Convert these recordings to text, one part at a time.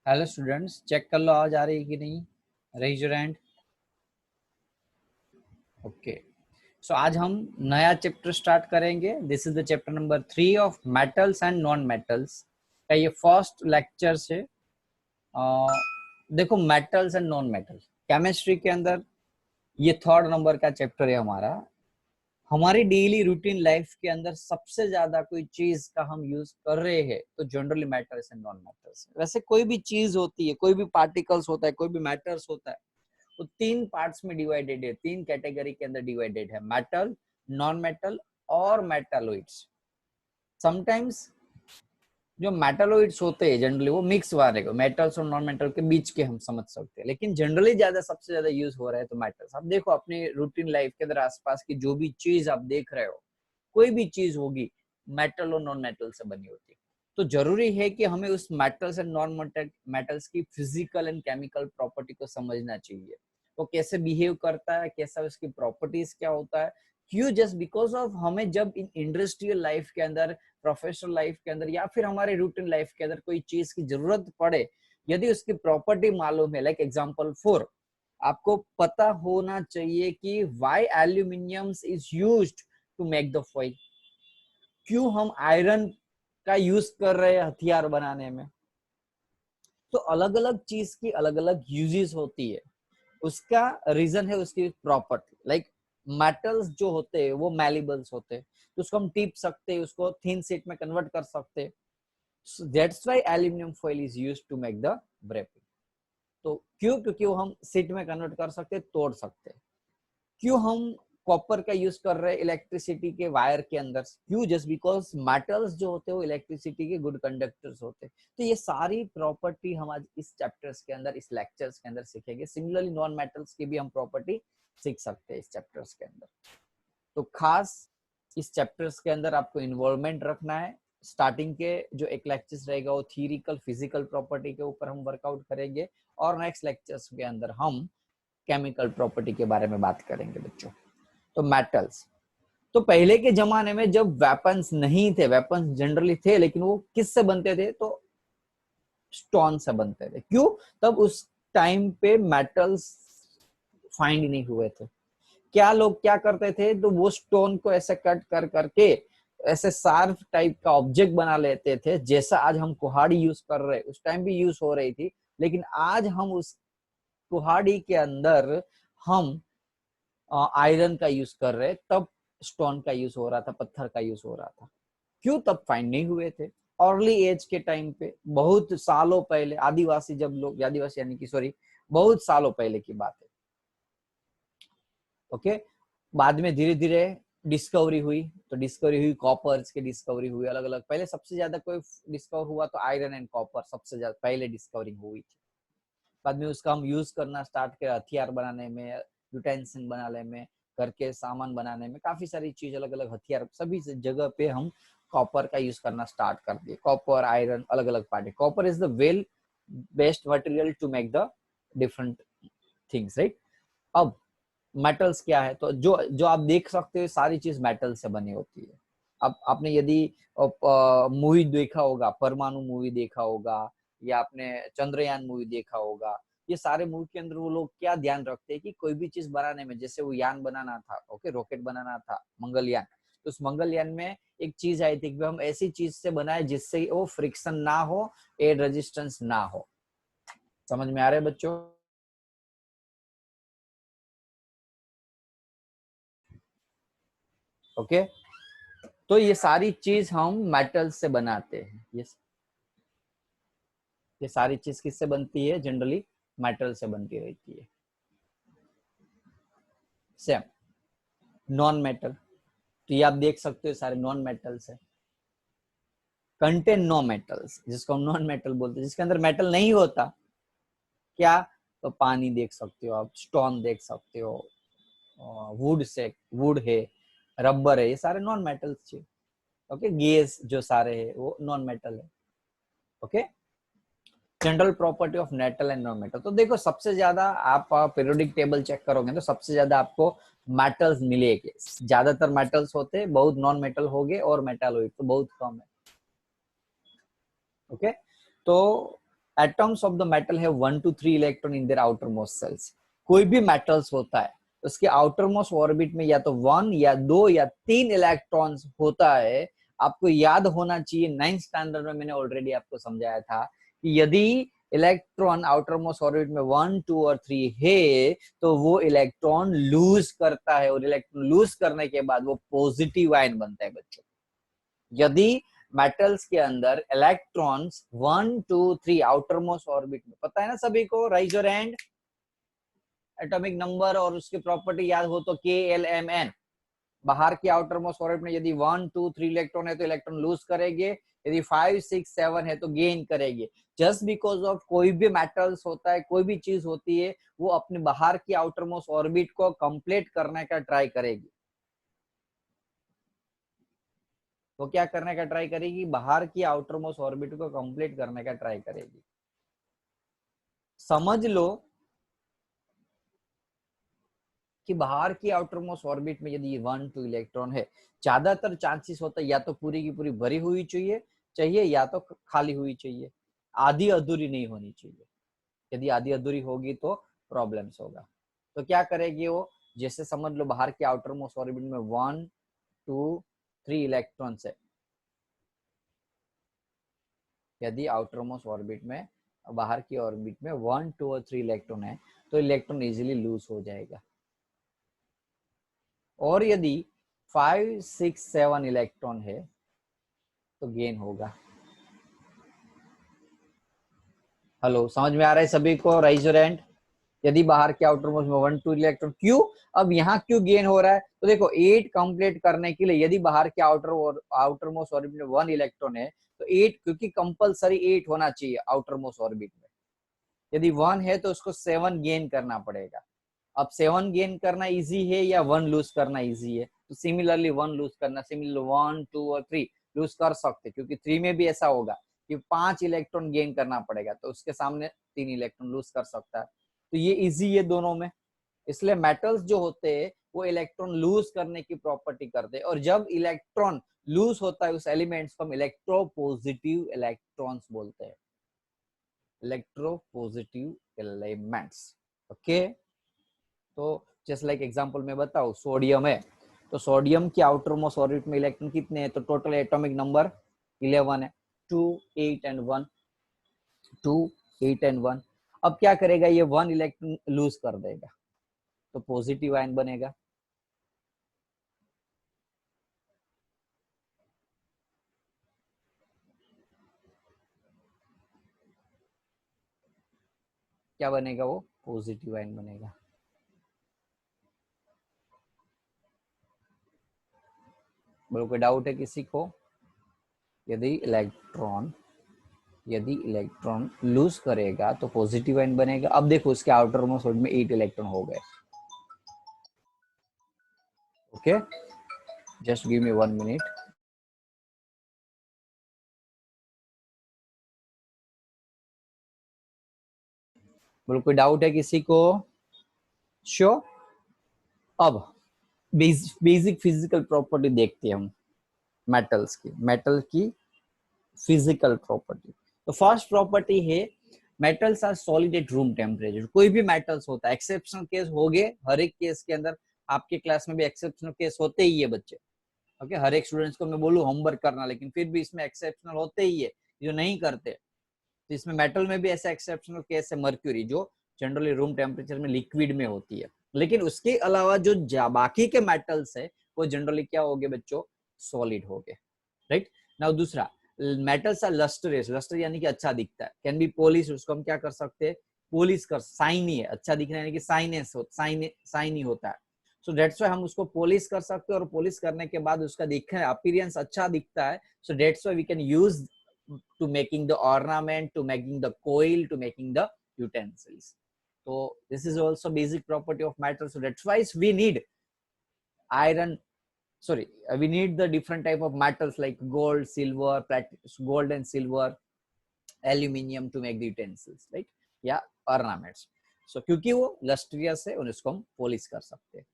Hello students, check कर लो आवाज आ रही है कि नहीं। Raise your hand. Okay, so आज हम नया चैप्टर स्टार्ट करेंगे। This is the chapter number 3 of metals and non metals का ये फर्स्ट लेक्चर से। देखो, metals and non metal chemistry के अंदर ये थर्ड नंबर का चैप्टर है हमारा। हमारी डेली रूटीन लाइफ के अंदर सबसे ज्यादा कोई चीज का हम यूज कर रहे हैं तो generally metals and non metals. वैसे कोई भी चीज होती है, कोई भी पार्टिकल्स होता है, कोई भी मैटर्स होता है, तो तीन पार्ट्स में डिवाइडेड है, तीन कैटेगरी के अंदर डिवाइडेड है, मेटल, नॉन मेटल और मेटालॉइड्स। समटाइम्स जो मेटालॉइड्स होते हैं जनरली वो मिक्स वाले को, मेटल्स और नॉन मेटल के बीच के हम समझ सकते हैं, लेकिन जनरली ज्यादा सबसे ज्यादा यूज हो रहा है तो मेटल्स। आप देखो अपने रूटीन लाइफ के अंदर आसपास की जो भी चीज आप देख रहे हो, कोई भी चीज होगी मेटल और नॉन मेटल से बनी होती है। तो जरूरी है कि हमें उस मेटल्स एंड नॉन मेटल्स की फिजिकल एंड केमिकल प्रॉपर्टी को समझना चाहिए। वो कैसे बिहेव करता है, कैसा उसकी प्रॉपर्टीज क्या होता है, क्यों, जस्ट बिकॉज ऑफ हमें जब इन इंडस्ट्रियल लाइफ के अंदर, प्रोफेशनल लाइफ के अंदर या फिर हमारे रूटीन लाइफ के अंदर कोई चीज की जरूरत पड़े, यदि उसकी प्रॉपर्टी मालूम है, लाइक एग्जांपल 4, आपको पता होना चाहिए कि why aluminium is used to make the foil. क्यों हम आयरन का यूज कर रहे हैं हथियार बनाने में। तो अलग अलग चीज की अलग अलग यूजेस होती है, उसका रीजन है उसकी प्रॉपर्टी। लाइक मेटल्स जो होते हैं वो मैलिबल्स होते हैं, तो उसको हम टीप सकते हैं, उसको थिन शीट में कन्वर्ट कर सकते हैं। So that's why aluminum foil is used to make the wrapping। तो क्यों? क्योंकि वो हम शीट में कन्वर्ट कर सकते हैं, तोड़ सकते हैं। क्यों हम कॉपर का यूज कर रहे हैं इलेक्ट्रिसिटी के वायर के अंदर? क्यों? जस्ट बिकॉज मेटल्स जो होते हैं वो इलेक्ट्रिसिटी के गुड कंडक्टर्स होते हैं। तो ये सारी प्रॉपर्टी हम आज इस चैप्टर्स के अंदर, इस लेक्चर्स के अंदर सीखेंगे। सिमिलरली नॉन मेटल्स की भी हम प्रॉपर्टी सीख सकते हैं इस चैप्टर्स के अंदर। तो खास इस चैप्टर्स के अंदर आपको इन्वॉल्वमेंट रखना है। स्टार्टिंग के जो एक लेक्चर्स रहेगा वो थियरिकल फिजिकल प्रॉपर्टी के ऊपर हम वर्कआउट करेंगे, और नेक्स्ट लेक्चर्स के अंदर हम केमिकल प्रॉपर्टी के बारे में बात करेंगे बच्चों। तो मेटल्स, तो पहले के जमाने में जब वेपन्स नहीं थे, वेपन्स जनरली थे लेकिन वो किससे बनते थे? तो स्टोन से बनते थे। क्यों? तब उस टाइम पे मेटल्स फाइंड नहीं हुए थे। क्या लोग क्या करते थे, तो वो स्टोन को ऐसे कट कर करके ऐसे शार्प टाइप का ऑब्जेक्ट बना लेते थे। जैसा आज हम कुहाड़ी यूज कर रहे, उस टाइम भी यूज हो रही थी, लेकिन आज हम उस कुहाड़ी के अंदर हम आयरन का यूज कर रहे, तब स्टोन का यूज हो रहा था, पत्थर का यूज हो रहा था। क्यों? तब फाइंड नहीं हुए थे। अर्ली एज के टाइम पे, बहुत सालों पहले, आदिवासी जब लोग, आदिवासी यानी कि सॉरी, बहुत सालों पहले की बात है। ओके, बाद में धीरे धीरे डिस्कवरी हुई, तो डिस्कवरी हुई, कॉपर्स की डिस्कवरी हुई अलग अलग। पहले सबसे ज्यादा कोई डिस्कवर हुआ तो आयरन एंड कॉपर सबसे ज्यादा पहले डिस्कवरी हुई थी। बाद में उसका हम यूज करना स्टार्ट किया हथियार बनाने में, यूटेंसिल बनाने में, घर के सामान बनाने में, काफी सारी चीज, अलग अलग हथियार, सभी जगह पे हम कॉपर का यूज करना स्टार्ट कर दिए। कॉपर, आयरन, अलग अलग part. Copper is the well best material to make the different things, right. अब मेटल्स क्या है? तो जो जो आप देख सकते हो सारी चीज मेटल से बनी होती है। अब आपने यदि मूवी देखा होगा, परमाणु मूवी देखा होगा, या आपने चंद्रयान मूवी देखा होगा, ये सारे मूवी के अंदर वो लोग क्या ध्यान रखते हैं कि कोई भी चीज बनाने में, जैसे वो यान बनाना था, ओके, रॉकेट बनाना था, मंगलयान, तो उस मंगलयान में एक चीज आई थी कि हम ऐसी चीज से बनाए जिससे वो फ्रिक्शन ना हो, एयर रेजिस्टेंस ना हो। समझ में आ रहे बच्चों? ओके, तो ये सारी चीज हम मेटल से बनाते हैं। ये सारी चीज किससे बनती है? जनरली मेटल से बनती रहती है। सेम नॉन मेटल, तो ये आप देख सकते हो सारे नॉन मेटल्स है। कंटेन नो मेटल्स, जिसको हम नॉन मेटल बोलते हैं, जिसके अंदर मेटल नहीं होता। क्या? तो पानी देख सकते हो आप, स्टोन देख सकते हो, वुड से, वुड है, रबर है, ये सारे नॉन मेटल्स है। ओके, गैस जो सारे है वो नॉन मेटल है। Okay, general property of metal and non metal. तो देखो, सबसे ज्यादा आप पीरियोडिक टेबल चेक करोगे तो सबसे ज्यादा आपको मेटल्स मिलेंगे। ज्यादातर मेटल्स होते हैं, बहुत नॉन मेटल हो गए, और मेटालॉइड तो बहुत कम है। ओके, तो एटम्स ऑफ द मेटल है 1 to 3 electron in their outer most shells. कोई भी मेटल्स होता है उसके आउटर मोस्ट ऑर्बिट में या तो 1 या 2 या 3 इलेक्ट्रॉन्स होता है। आपको याद होना चाहिए, 9th स्टैंडर्ड में मैंने ऑलरेडी आपको समझाया था कि यदि इलेक्ट्रॉन आउटर मोस्ट ऑर्बिट में 1, 2 और 3 है तो वो इलेक्ट्रॉन लूज करता है, और इलेक्ट्रॉन लूज करने के बाद वो पॉजिटिव आयन बनता है बच्चों। यदि मेटल्स के अंदर इलेक्ट्रॉन्स 1, 2, 3 आउटर मोस्ट ऑर्बिट में, पता है ना सभी को, rise your hand. Atomic number और उसकी प्रॉपर्टी याद हो तो KLMN। बाहर की आउटर मोस्ट ऑर्बिट में यदि 1, 2, 3 इलेक्ट्रॉन है तो इलेक्ट्रॉन लूज करेंगे, यदि 5, 6, 7 है तो गेन करेंगे। जस्ट बिकॉज ऑफ कोई भी मेटल्स होता है, कोई भी चीज होती है, वो अपने बाहर की आउटर मोस्ट ऑर्बिट को कंप्लीट करने का ट्राई करेगी। वो क्या करने का ट्राई करेगी? बाहर की आउटर मोस्ट ऑर्बिट को कंप्लीट करने का ट्राई करेगी। समझ लो कि बाहर की आउटर मोस्ट ऑर्बिट में यदि 1, 2 इलेक्ट्रॉन है, ज्यादातर चांसेस होता है या तो पूरी की पूरी भरी हुई चाहिए या तो खाली हुई चाहिए, आधी अधूरी नहीं होनी चाहिए। यदि आधी अधूरी होगी तो प्रॉब्लम्स होगा। तो क्या करेगी वो? जैसे समझ लो बाहर के आउटर मोस्ट ऑर्बिट में 1, 2, 3 इलेक्ट्रॉन्स है। यदि आउटर मोस्ट ऑर्बिट में, बाहर की ऑर्बिट में 1, 2 और 3 इलेक्ट्रॉन है तो इलेक्ट्रॉन इजीली लूज हो जाएगा। और यदि 5, 6, 7 इलेक्ट्रॉन है तो गेन होगा। हेलो, समझ में आ रहा है सभी को? Rise your hand. यदि बाहर के आउटर मोस्ट में 1, 2 इलेक्ट्रॉन, क्यों? अब यहाँ क्यों गेन हो रहा है? तो देखो 8 कंप्लीट करने के लिए यदि बाहर के आउटर मोस्ट ऑर्बिट में 1 इलेक्ट्रॉन है तो 8, क्योंकि कंपलसरी 8 होना चाहिए आउटर मोस्ट ऑर्बिट में। यदि 1 है तो उसको 7 गेन करना पड़ेगा। अब 7 गेन करना इजी है या 1 लूज करना इजी है? तो सिमिलरली 1 लूज करना, सिमिलरली 1, 2 और 3 लूज कर सकते, क्योंकि 3 में भी ऐसा होगा कि 5 इलेक्ट्रॉन गेन करना पड़ेगा, तो उसके सामने 3 इलेक्ट्रॉन लूज कर सकता है। तो ये इजी है दोनों में। इसलिए मेटल्स जो होते हैं वो इलेक्ट्रॉन लूज करने की प्रॉपर्टी करते हैं, और जब इलेक्ट्रॉन लूज होता है उस एलिमेंट्स को हम इलेक्ट्रोपॉजिटिव इलेक्ट्रॉन्स बोलते हैं, इलेक्ट्रोपॉजिटिव एलिमेंट्स। ओके, तो जस्ट लाइक एग्जांपल में बताऊं, सोडियम है तो सोडियम की आउटर मोस्ट ऑर्बिट में इलेक्ट्रॉन कितने हैं? तो टोटल एटॉमिक नंबर 11 है, 2, 8 एंड 1, 2, 8 एंड 1। अब क्या करेगा? ये 1 इलेक्ट्रॉन लूज कर देगा तो पॉजिटिव आयन बनेगा। क्या बनेगा? वो पॉजिटिव आयन बनेगा। बोलो, कोई डाउट है किसी को? यदि इलेक्ट्रॉन लूज करेगा तो पॉजिटिव आयन बनेगा। अब देखो उसके आउटर मोस्ट ऑर्बिट में 8 इलेक्ट्रॉन हो गए। Okay, just give me 1 minute. बोलो, कोई डाउट है किसी को? श्योर। अब बेसिक फिजिकल प्रॉपर्टी देखते हैं हम मेटल की फिजिकल प्रॉपर्टी। तो फर्स्ट प्रॉपर्टी है metals are solid at room temperature. कोई भी मेटल्स होता है, एक्सेप्शनल केस हो गए हर एक केस के अंदर, आपके क्लास में भी एक्सेप्शनल केस होते ही है बच्चे। ओके, हर एक स्टूडेंट्स को मैं बोलूं होमवर्क करना, लेकिन फिर भी इसमें एक्सेप्शनल होते ही है जो नहीं करते। तो इसमें मेटल में भी ऐसा एक्सेप्शनल केस है मर्क्यूरी, जो जनरली रूम टेम्परेचर में लिक्विड में होती है। लेकिन उसके अलावा जो बाकी के मेटल्स है वो जनरली क्या हो गए बच्चों? सॉलिड हो गए। राइट नाउ दूसरा, मेटल्स आर लस्टरेस। लस्टर यानी कि अच्छा दिखता है, कैन बी पॉलिश, उसको हम क्या कर सकते हैं? पॉलिश कर। साइनी है, अच्छा दिखना यानी कि साइनी होता है। सो दैट्स व्हाई हम उसको पॉलिश कर सकते हैं, और पॉलिश करने के बाद उसका दिखने अपीयरेंस अच्छा दिखता है। So that's why we can use to making the ornament, to making the coil, to making the utensils. So this is also basic property of metal. So that's why we need iron, we need the different type of metals like gold, silver, gold and silver, aluminium to make the utensils, right? या ornaments. So क्योंकि वो lustrous है और उसको हम polish कर सकते हैं।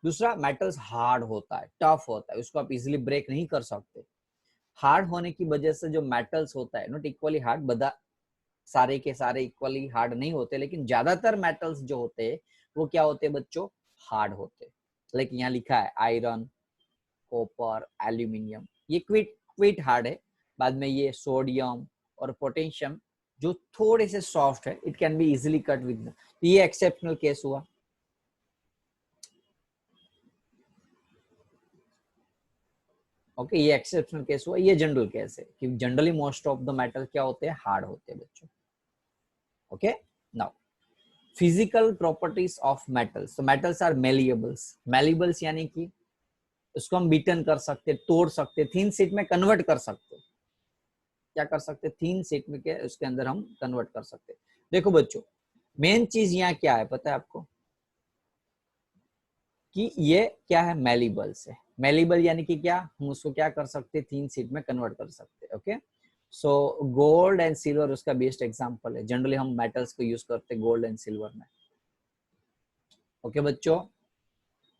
दूसरा, मेटल्स हार्ड होता है, टफ होता है, उसको आप इजिली ब्रेक नहीं कर सकते। हार्ड होने की वजह से जो मेटल्स होता है नॉट इक्वली हार्ड, બધા सारे के सारे इक्वली हार्ड नहीं होते, लेकिन ज्यादातर मेटल्स जो होते हैं वो क्या होते हैं बच्चों, हार्ड होते हैं। लाइक यहाँ लिखा है आयरन, कॉपर, एल्यूमिनियम, ये क्विट क्विट हार्ड है। बाद में ये सोडियम और पोटेशियम जो थोड़े से सॉफ्ट है, it can be easily cut with, ये एक्सेप्शनल केस हुआ। ओके, ये एक्सेप्शनल केस हुआ, ये जनरल केस है कि generally most of the metal क्या होते हैं, हार्ड होते हैं बच्चों। Okay, now physical properties of metals. तो मेटल्स आर मेलिएबल्स, मेलिएबल्स यानी कि उसको हम बीटन कर सकते, तोड़ सकते, थिन शीट में कन्वर्ट कर सकते, क्या कर सकते, थिन शीट में के उसके अंदर हम कन्वर्ट कर सकते। देखो बच्चों, मेन चीज यहाँ क्या है पता है आपको, कि ये क्या है, मेलिबल्स है। मेलिबल यानी कि क्या, हम उसको क्या कर सकते, थिन शीट में कन्वर्ट कर सकते। Okay, so gold and silver उसका बेस्ट एग्जांपल है। जनरली हम मेटल्स को यूज करते हैं गोल्ड एंड सिल्वर में। ओके बच्चों,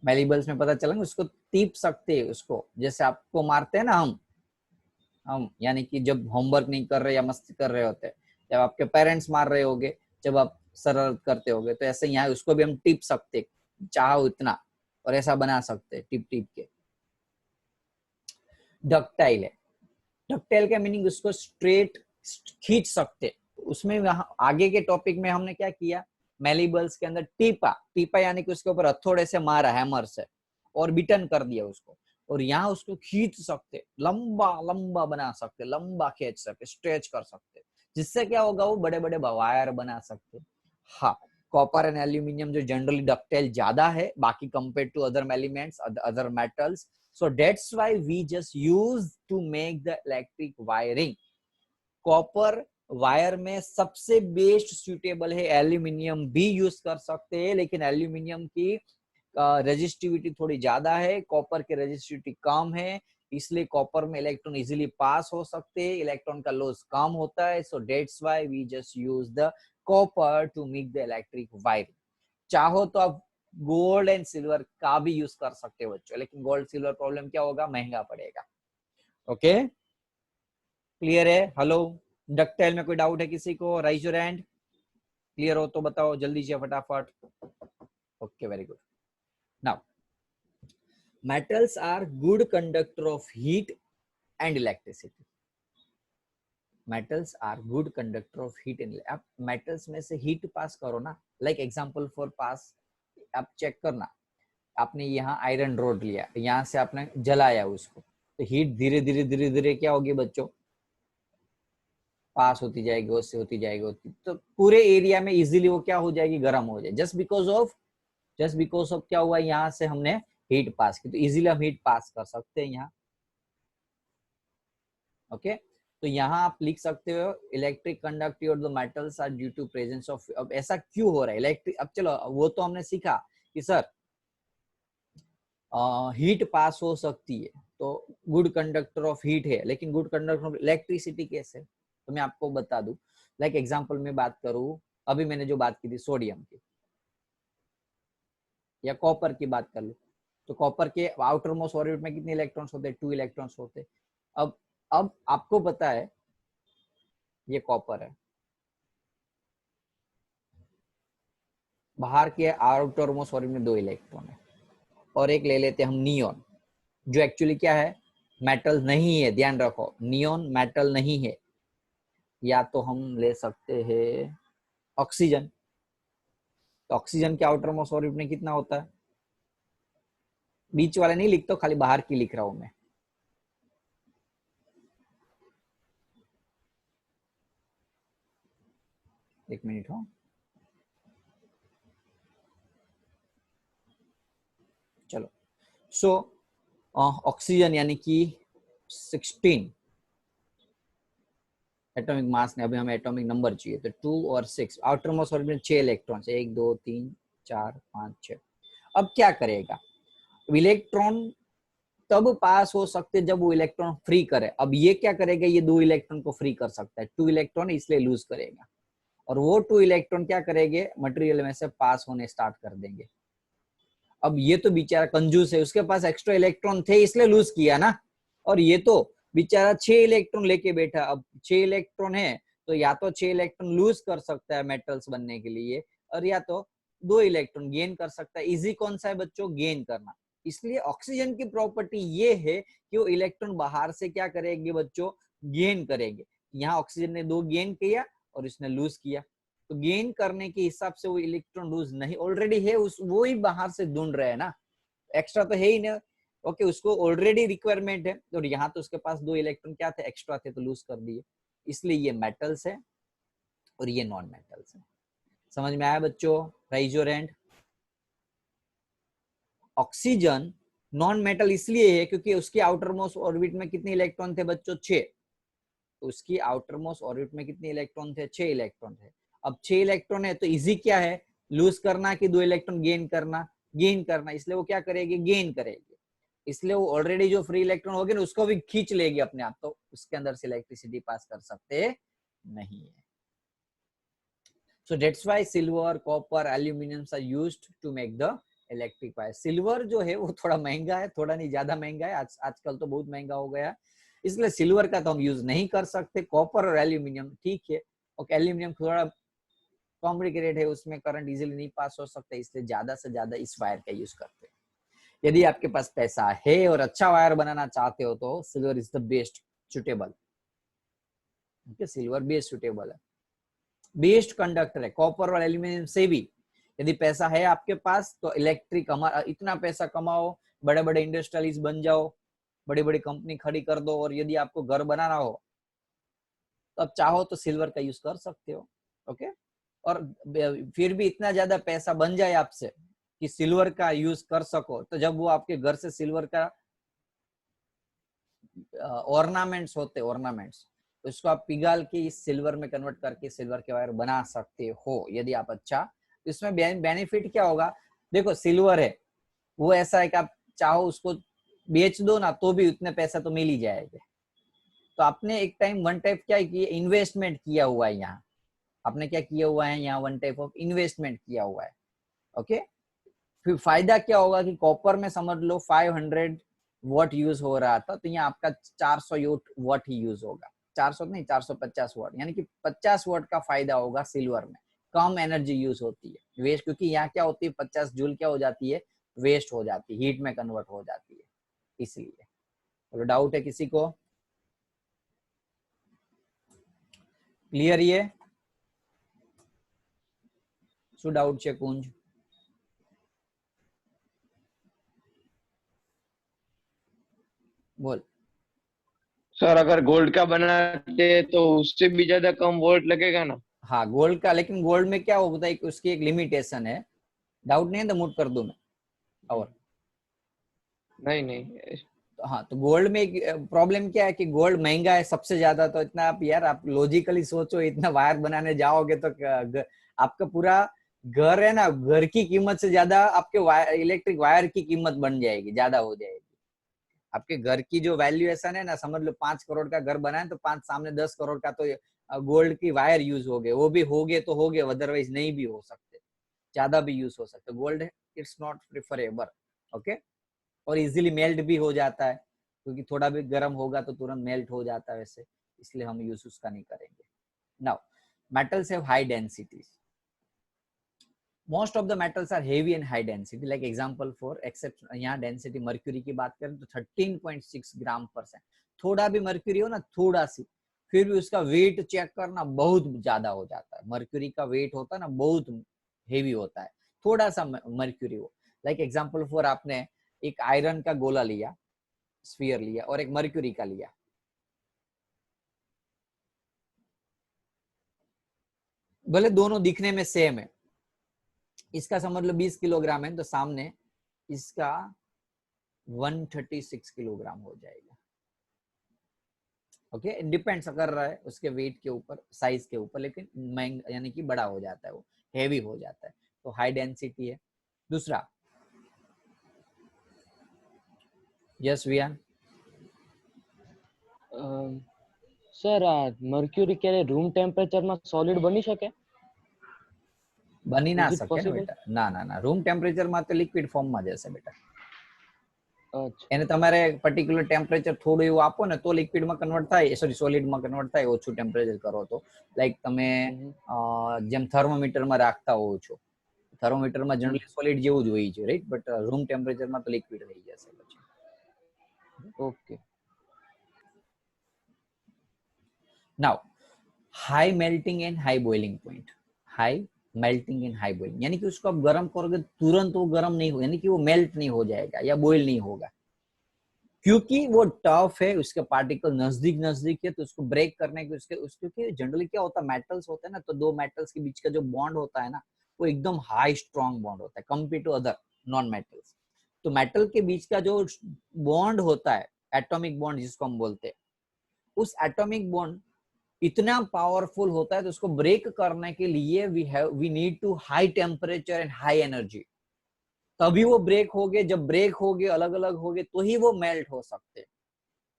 मेलिबल्स में पता चला, उसको टीप सकते हैं, उसको जैसे आपको मारते हैं ना हम यानी कि जब होमवर्क नहीं कर रहे या मस्ती कर रहे होते, जब आपके पेरेंट्स मार रहे होगे, जब आप शरारत करते होगे, तो ऐसे यहाँ उसको भी हम टिप सकते, चाहो इतना, और ऐसा बना सकते टिप टिप के। डक्टाइल है, डक्टाइल का मीनिंग उसको स्ट्रेट खींच सकते। उसमें आगे के टॉपिक में हमने क्या किया, मेलिबल्स के अंदर टीपा, टीपा यानी कि उसके ऊपर हथौड़े से मारा हैमर से और बिटन कर दिया उसको, और यहाँ उसको खींच सकते, लंबा लंबा बना सकते, लंबा खींच सकते, स्ट्रेच कर सकते, जिससे क्या होगा, वो बड़े बड़े वायर बना सकते। हाँ, कॉपर एंड एल्यूमिनियम जो जनरली डक्टाइल ज्यादा है बाकी compare to other elements, other metals, so that's why we just use to make the electric wiring. Copper wire में सबसे बेस्ट सुटेबल है, एल्यूमिनियम भी यूज कर सकते हैं, लेकिन एल्यूमिनियम की रेजिस्टिविटी थोड़ी ज्यादा है, कॉपर की रेजिस्टिविटी कम है, इसलिए कॉपर में इलेक्ट्रॉन इजीली पास हो सकते हैं, इलेक्ट्रॉन का लॉस कम होता है। So that's why we just use the copper to make the electric wiring. चाहो तो आप गोल्ड एंड सिल्वर का भी यूज कर सकते हो बच्चों, लेकिन गोल्ड सिल्वर प्रॉब्लम क्या होगा, महंगा पड़ेगा। ओके, क्लियर है? हेलो, डक्टाइल में कोई डाउट है किसी को? राइज योर हैंड, क्लियर हो तो बताओ जल्दी से फटाफट। Okay, very good. Now metals are good conductor of heat and electricity. Metals are good conductor of heat and, आप मेटल्स में से हीट पास करो ना, लाइक एग्जांपल फॉर पास, आप चेक करना, आपने यहाँ आयरन रोड लिया, यहाँ से आपने जलाया उसको, तो हीट धीरे धीरे धीरे धीरे क्या होगी बच्चों, पास होती जाएगी, उससे होती जाएगी, तो पूरे एरिया में इजीली वो क्या हो जाएगी, गर्म हो जाए, जस्ट बिकॉज ऑफ क्या हुआ, यहाँ से हमने हीट पास की, तो इजीली हम हीट पास कर सकते हैं यहाँ। ओके, तो यहाँ आप लिख सकते हो electric conductivity of the metals are due to presence of. अब ऐसा क्यों हो रहा है इलेक्ट्रिक, अब चलो वो तो हमने सीखा कि सर हीट पास हो सकती है, तो गुड कंडक्टर ऑफ हीट है, लेकिन गुड कंडक्टर ऑफ इलेक्ट्रिसिटी कैसे, तो मैं आपको बता दूं। लाइक एग्जांपल में बात करूं, अभी मैंने जो बात की थी सोडियम की या कॉपर की बात कर लूं, तो कॉपर के आउटर मोस्ट ऑर्बिट में कितने इलेक्ट्रॉन्स होते हैं, 2 इलेक्ट्रॉन्स होते हैं। अब आपको पता है ये कॉपर है, बाहर के आउटर मोस्ट ऑर्बिट में 2 इलेक्ट्रॉन है, और एक ले लेते हम नियोन, जो एक्चुअली क्या है, मेटल नहीं है, ध्यान रखो, नियोन मेटल नहीं है। या तो हम ले सकते हैं ऑक्सीजन, तो ऑक्सीजन के आउटर मोस्ट ऑर्बिट में कितना होता है, बीच वाले नहीं लिखता, खाली बाहर की लिख रहा हूं मैं। एक मिनट हो, चलो। सो ऑक्सीजन यानी कि 16 एटॉमिक मास ने, अभी हमें एटॉमिक नंबर चाहिए, तो 2 और 6, आउटर मोस्ट ऑर्बिट में 6 इलेक्ट्रॉन, 1 2 3 4 5 6। अब क्या करेगा, इलेक्ट्रॉन तब पास हो सकते जब वो इलेक्ट्रॉन फ्री करे। अब ये क्या करेगा, ये 2 इलेक्ट्रॉन को फ्री कर सकता है, 2 इलेक्ट्रॉन इसलिए लूज करेगा, और वो 2 इलेक्ट्रॉन क्या करेंगे, मटेरियल में से पास होने स्टार्ट कर देंगे। अब ये तो बेचारा कंजूस है, उसके पास एक्स्ट्रा इलेक्ट्रॉन थे इसलिए लूज किया ना, और ये तो बेचारा 6 इलेक्ट्रॉन लेके बैठा, अब 6 इलेक्ट्रॉन है तो या तो 6 इलेक्ट्रॉन लूज कर सकता है मेटल्स बनने के लिए, और या तो 2 इलेक्ट्रॉन गेन कर सकता है। इजी कौन सा है बच्चों? गेन करना। इसलिए ऑक्सीजन की प्रॉपर्टी ये है कि वो इलेक्ट्रॉन बाहर से क्या करेंगे बच्चों? गेन करेंगे। यहाँ ऑक्सीजन ने 2 गेन किया और इसने लूज किया, तो गेन करने के हिसाब से वो इलेक्ट्रॉन लूज नहीं, ऑलरेडी है उस, वो ही बाहर से ढूंढ रहे हैं ना, एक्स्ट्रा तो है ही ना। ओके, उसको ऑलरेडी रिक्वायरमेंट है, और यहाँ तो उसके पास 2 इलेक्ट्रॉन क्या थे? एक्स्ट्रा थे, तो लूज कर दिए। इसलिए ये मेटल्स है और ये नॉन मेटल्स है। समझ में आया बच्चों? Rise your hand. Oxygen non metal इसलिए है क्योंकि उसकी आउटर मोस्ट ऑर्बिट में कितने इलेक्ट्रॉन थे बच्चों? 6। तो उसकी आउटर मोस्ट ऑर्बिट में कितने इलेक्ट्रॉन थे? 6 इलेक्ट्रॉन थे। अब 6 इलेक्ट्रॉन है तो इजी क्या है? लूज करना कि 2 इलेक्ट्रॉन गेन करना? गेन करना। इसलिए वो क्या करेगी? गेन करेगी। इसलिए वो ऑलरेडी जो फ्री इलेक्ट्रॉन होगी ना उसको भी खींच लेगी अपने आप, तो उसके अंदर से इलेक्ट्रिसिटी पास कर सकते नहीं है। So that's why silver, copper, aluminium are used to make the electric wire. Silver जो है वो थोड़ा महंगा है, थोड़ा नहीं ज्यादा महंगा है, आजकल तो बहुत महंगा हो गया, इसलिए सिल्वर का तो हम यूज नहीं कर सकते। कॉपर और एल्यूमिनियम ठीक है, और एल्यूमिनियम थोड़ा कॉम्प्लिकेटेड है, उसमें करंट इजीली नहीं पास हो सकता, इसलिए ज्यादा से ज्यादा इस वायर का यूज करते हैं। यदि आपके पास पैसा है और अच्छा वायर बनाना चाहते हो तो silver is the best suitable. Silver best suitable है, बेस्ट कंडक्टर है कॉपर और एल्यूमिनियम से भी। यदि पैसा है आपके पास तो इलेक्ट्रिक, हमारा इतना पैसा कमाओ, बड़े बड़े इंडस्ट्रियलिस्ट बन जाओ, बड़ी बड़ी कंपनी खड़ी कर दो, और यदि आपको घर बनाना हो तो आप चाहो तो सिल्वर का यूज कर सकते हो। ओके, और फिर भी इतना ज्यादा पैसा बन जाए आपसे कि सिल्वर का यूज कर सको, तो जब वो आपके घर से सिल्वर का ऑर्नामेंट्स होते, ऑर्नामेंट्स, तो इसको आप पिघाल के इस सिल्वर में कन्वर्ट करके सिल्वर के वायर बना सकते हो यदि आप अच्छा। इसमें बेनिफिट क्या होगा? देखो सिल्वर है वो ऐसा है कि आप चाहो उसको बेच दो ना तो भी उतने पैसा तो मिल ही जाएगा। तो आपने एक टाइम वन टाइप क्या किया? इन्वेस्टमेंट किया हुआ है यहाँ। आपने क्या किया हुआ है यहाँ? वन टाइप ऑफ इन्वेस्टमेंट किया हुआ है। ओके, फिर फायदा क्या होगा कि कॉपर में समझ लो 500 वॉट यूज हो रहा था, तो यहाँ आपका 400 वॉट ही यूज होगा। 400 नहीं, 450 वॉट, यानी कि 50 वॉट का फायदा होगा सिल्वर में। कम एनर्जी यूज होती है, वेस्ट, क्योंकि यहाँ क्या होती है 50 जूल क्या हो जाती है? वेस्ट हो जाती है, हीट में कन्वर्ट हो जाती है, इसलिए। तो डाउट है किसी को? क्लियर? ये શું ડાઉટ છે કુંજ? बोल। सर अगर गोल्ड का बनाते तो उससे भी ज्यादा कम वोल्ट लगेगा ना? हाँ गोल्ड का, लेकिन गोल्ड में क्या होता है, उसकी एक लिमिटेशन है। डाउट नहीं है तो मूव कर दूं मैं? और नहीं नहीं। हाँ, तो गोल्ड में एक प्रॉब्लम क्या है कि गोल्ड महंगा है सबसे ज्यादा, तो इतना आप यार आप लॉजिकली सोचो, इतना वायर बनाने जाओगे तो आपका पूरा घर है ना, घर की कीमत से ज्यादा आपके इलेक्ट्रिक वायर की कीमत बन जाएगी, ज्यादा हो जाएगी। आपके घर की जो वैल्यूएशन है ना, समझ लो 5 करोड़ का घर बना है तो 5 सामने 10 करोड़ का तो गोल्ड की वायर यूज हो गए, वो भी हो गए तो हो गए, अदरवाइज नहीं भी हो सकते, ज्यादा भी यूज हो सकते। Gold it's not preferable. Okay, और इजीली मेल्ट भी हो जाता है, क्योंकि थोड़ा भी गर्म होगा तो तुरंत मेल्ट हो जाता है वैसे, इसलिए हम यूज उसका नहीं करेंगे। Now metals have high densities. Most of the metals are heavy and high density, like example for except, यहाँ डेंसिटी मर्क्यूरी की बात करें तो 13.6 ग्राम पर सेंट। थोड़ा भी मर्क्यूरी हो ना, थोड़ा सी, फिर भी उसका वेट चेक करना बहुत ज्यादा हो जाता है। मर्क्यूरी का वेट होता है ना बहुत हेवी होता है, थोड़ा सा मर्क्यूरी हो। लाइक एग्जांपल फॉर आपने एक आयरन का गोला लिया, स्फीयर लिया, और एक मर्क्यूरी का लिया, भले दोनों दिखने में सेम है, इसका समझ लो 20 किलोग्राम है तो सामने इसका 136 किलोग्राम हो जाएगा। ओके, डिपेंड्स कर रहा है उसके वेट के ऊपर, साइज के ऊपर, लेकिन महंगा यानी कि बड़ा हो जाता है, वो हेवी हो जाता है, तो हाई डेंसिटी है। दूसरा, यस वियान? સર આ મર્ક્યુરી ક્યારે રૂમ ટેમ્પરેચરમાં સોલિડ બની શકે? બની ના Is it શકે ને possible? બેટા, ના ના ના, રૂમ ટેમ્પરેચરમાં તો લિક્વિડ ફોર્મમાં જશે બેટા। અચ્છા એને તમારે પર્ટિક્યુલર ટેમ્પરેચર થોડું એવું આપો ને તો લિક્વિડમાં કન્વર્ટ થાય, સોરી સોલિડમાં કન્વર્ટ થાય. ઓછું ટેમ્પરેચર કરો તો લાઈક તમે જેમ થર્મોમીટરમાં રાખતા હોવ છો, થર્મોમીટરમાં જનરલી સોલિડ જેવું જ હોય છે, રાઈટ? બટ રૂમ ટેમ્પરેચરમાં તો લિક્વિડ થઈ જશે પછી. Okay now high melting and high boiling point. High melting and high boiling यानी कि उसको आप गर्म करोगे तुरंत वो गर्म नहीं हो, यानी कि वो मेल्ट नहीं हो जाएगा या बॉइल नहीं होगा, क्योंकि वो टफ है, उसके पार्टिकल नजदीक नजदीक है, तो उसको ब्रेक करने के उसके क्योंकि जनरली क्या होता है, मेटल्स होते हैं ना, तो दो मेटल्स के बीच का जो बॉन्ड होता है ना, वो एकदम हाई स्ट्रॉन्ग बॉन्ड होता है compare to other non metals. तो मेटल के बीच का जो बॉन्ड होता है, एटॉमिक बॉन्ड जिसको हम बोलते हैं, उस एटॉमिक बॉन्ड इतना पावरफुल होता है, तो उसको ब्रेक करने के लिए we need to high temperature and high energy. तभी वो ब्रेक हो गए, जब ब्रेक हो गए अलग अलग हो गए तो ही वो मेल्ट हो सकते हैं.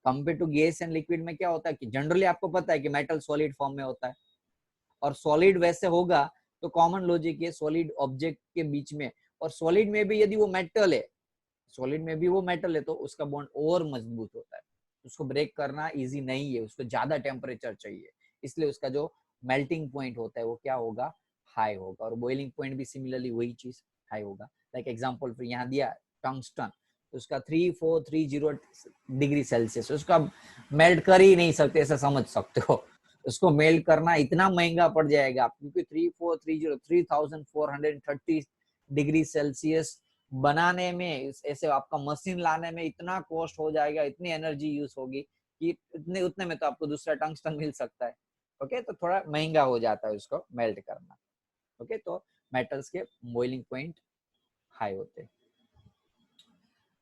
Compare to gas and liquid में क्या होता है कि जनरली आपको पता है कि मेटल सॉलिड फॉर्म में होता है, और सॉलिड वैसे होगा तो कॉमन लॉजिक है सॉलिड ऑब्जेक्ट के बीच में, और सॉलिड में भी यदि वो मेटल है, सॉलिड में भी वो मेटल है, तो उसका बॉन्ड और मजबूत होता है. उसको ब्रेक करना इजी नहीं है, उसको ज्यादा टेम्परेचर चाहिए, इसलिए उसका जो मेल्टिंग पॉइंट होता है वो क्या होगा, हाई होगा. और बॉइलिंग पॉइंट भी सिमिलरली वही चीज हाई होगा. लाइक एग्जांपल फिर यहाँ दिया टंगस्टन, तो उसका 3430 डिग्री सेल्सियस, उसका मेल्ट कर ही नहीं सकते, ऐसा समझ सकते हो. उसको मेल्ट करना इतना महंगा पड़ जाएगा, क्योंकि 3430 डिग्री सेल्सियस बनाने में, ऐसे आपका मशीन लाने में इतना कॉस्ट हो जाएगा, इतनी एनर्जी यूज होगी कि उतने में तो आपको दूसरा टंगस्टन मिल सकता है. ओके, तो थोड़ा महंगा हो जाता है उसको मेल्ट करना. ओके, तो मेटल्स के बॉइलिंग पॉइंट हाई होते हैं.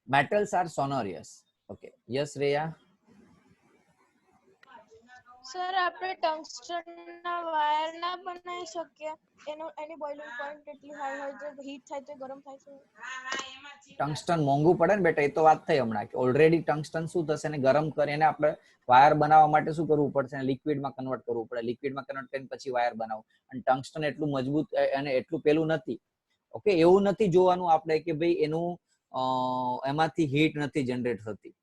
Metals are sonorous. Okay, yes Riya. Sir આપણે ટંગસ્ટનના વાયર ના બનાવી શકીએ, એની બોઇલિંગ પોઈન્ટ એટલી હાઈ હોય છે, હીટ થાય તો ગરમ થાય છે. ટંગસ્ટન મોંઘું પડે ને બેટા, એ તો વાત થઈ હમણાં કે ઓલરેડી ટંગસ્ટન શું થશે ને ગરમ કરીને આપણે વાયર બનાવવા માટે શું કરવું પડશે, લિક્વિડમાં કન્વર્ટ કરવું પડે. લિક્વિડમાં કન્વર્ટ કરીને પછી વાયર બનાવો, અને ટંગસ્ટન એટલું મજબૂત અને એટલું પેલું નથી. ઓકે, એવું નથી જોવાનું આપણે કે ભાઈ એનું એમાંથી હીટ નથી જનરેટ થતી.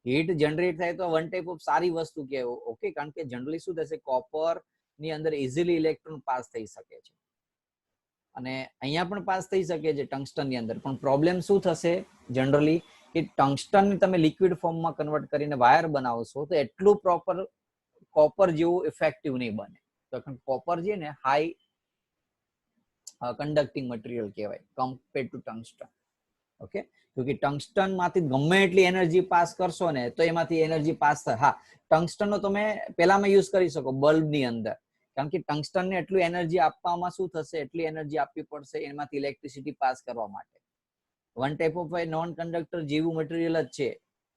હીટ જનરેટ થાય તો વન ટાઈપ ઓફ સારી વસ્તુ કહેવાય. ઓકે, કારણ કે જનરલી શું થશે, કોપર ની અંદર ઇઝીલી ઇલેક્ટ્રોન પાસ થઈ શકે છે, અને અહીંયા પણ પાસ થઈ શકે છે ટંગસ્ટન ની અંદર. પણ પ્રોબ્લેમ શું થશે જનરલી કે ટંગસ્ટન તમે લિક્વિડ ફોર્મમાં કન્વર્ટ કરીને વાયર બનાવશો તો એટલું પ્રોપર કોપર જેવું ઇફેક્ટિવ નહીં બને. તો કોપર છે ને હાઈ કંડક્ટિંગ મટીરિયલ કહેવાય કમ્પેર ટુ ટંગસ્ટન. ઓકે, क्योंकि टंगस्टन માંથી ગમે એટલી એનર્જી પાસ કરશો ને તો એમાંથી એનર્જી પાસ થાય. હા, ટંગસ્ટન નો તમે પેલામાં યુઝ કરી શકો બલ્બ ની અંદર, કારણ કે ટંગસ્ટન ને એટલું એનર્જી આપવામાં શું થશે, એટલી એનર્જી આપવી પડશે એમાંથી ઇલેક્ટ્રિસિટી પાસ કરવા માટે. One type of non conductor જેવું મટીરિયલ જ છે.